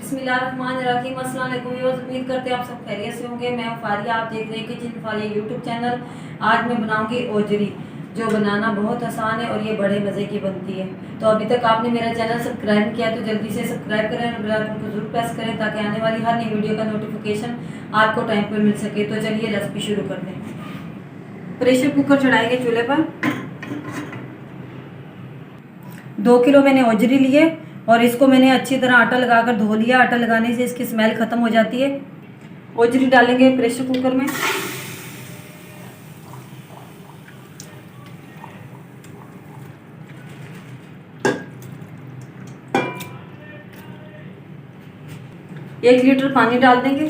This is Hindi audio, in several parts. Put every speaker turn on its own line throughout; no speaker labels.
बिस्मिल्लाहिर्रहमानिर्रहीम। अस्सलाम वालेकुम व्यूअर्स, उम्मीद करते हैं आप सब खैरियत से होंगे। मैं फारिया, आप देख रहे हैं किचन फारिया यूट्यूब चैनल। आज मैं बनाऊंगी ओजरी, जो बनाना बहुत आसान है और ये बड़े मज़े की बनती है। तो अभी तक आपने मेरा चैनल सब्सक्राइब किया तो जल्दी से सब्सक्राइब करें और बेल आइकन को जरूर प्रेस करें ताकि आने वाली हर नई वीडियो का नोटिफिकेशन आपको टाइम पर मिल सके। तो चलिए रेसिपी शुरू कर दें। प्रेशर कुकर चढ़ाएंगे चूल्हे पर। 2 किलो मैंने ओजरी लिए और इसको मैंने अच्छी तरह आटा लगाकर धो लिया। आटा लगाने से इसकी स्मेल ख़त्म हो जाती है। ओजरी डालेंगे प्रेशर कुकर में। एक लीटर पानी डाल देंगे।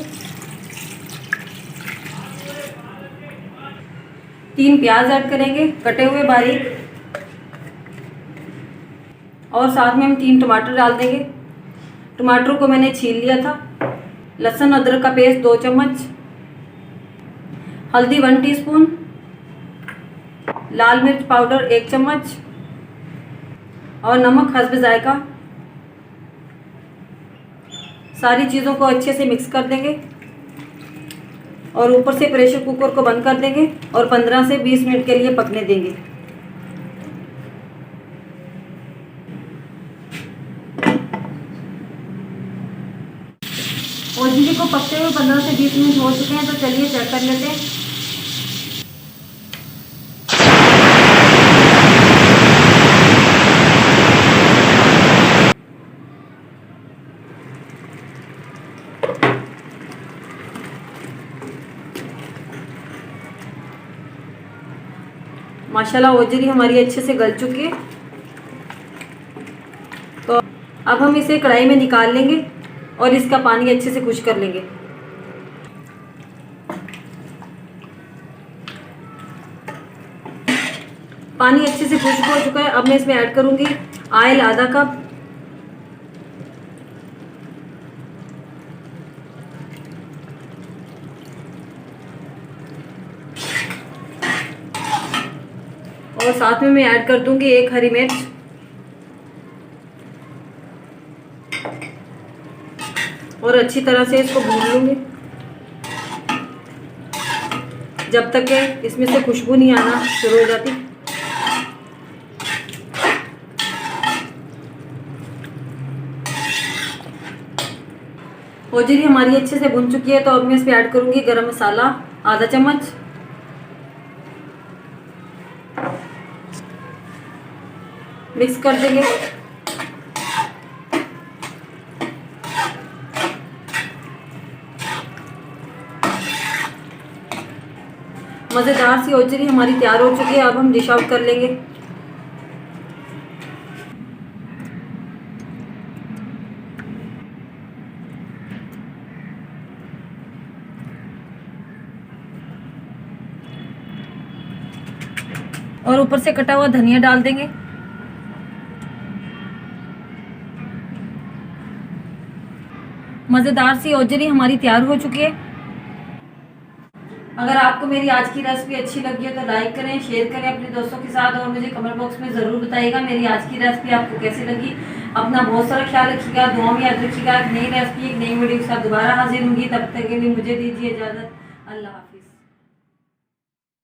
3 प्याज ऐड करेंगे कटे हुए बारीक, और साथ में हम 3 टमाटर डाल देंगे। टमाटरों को मैंने छील लिया था। लहसुन अदरक का पेस्ट 2 चम्मच, हल्दी 1 टीस्पून, लाल मिर्च पाउडर 1 चम्मच और नमक हस्ब जायका। सारी चीज़ों को अच्छे से मिक्स कर देंगे और ऊपर से प्रेशर कुकर को बंद कर देंगे और 15 से 20 मिनट के लिए पकने देंगे। ओजरी को पकते हुए 15 से 20 मिनट हो चुके हैं, तो चलिए चेक कर लेते हैं। माशाल्लाह ओजरी हमारी अच्छे से गल चुकी है। तो अब हम इसे कढ़ाई में निकाल लेंगे और इसका पानी अच्छे से खुश कर लेंगे। पानी अच्छे से खुश्क हो चुका है। अब मैं इसमें ऐड करूंगी ऑयल आधा कप, और साथ में मैं ऐड कर दूंगी 1 हरी मिर्च और अच्छी तरह से इसको भून लूंगी जब तक कि इसमें से खुशबू नहीं आना शुरू हो जाती। ओजरी हमारी अच्छे से भुन चुकी है, तो अब मैं इसमें ऐड करूंगी गरम मसाला आधा चम्मच, मिक्स कर देंगे। मज़ेदार सी ओजरी हमारी तैयार हो चुकी है। अब हम डिश आउट कर लेंगे। और ऊपर से कटा हुआ धनिया डाल देंगे। मज़ेदार सी ओजरी हमारी तैयार हो चुकी है। अगर आपको मेरी आज की रेसिपी अच्छी लगी है तो लाइक करें, शेयर करें अपने दोस्तों के साथ और मुझे कमेंट बॉक्स में ज़रूर बताइएगा मेरी आज की रेसिपी आपको कैसी लगी। अपना बहुत सारा ख्याल रखिएगा, दुआ में याद रखिएगा। एक नई रेसिपी एक नई वीडियो के साथ दोबारा हाजिर होंगी। तब तक के लिए मुझे दीजिए इजाज़त। अल्लाह हाफिज़।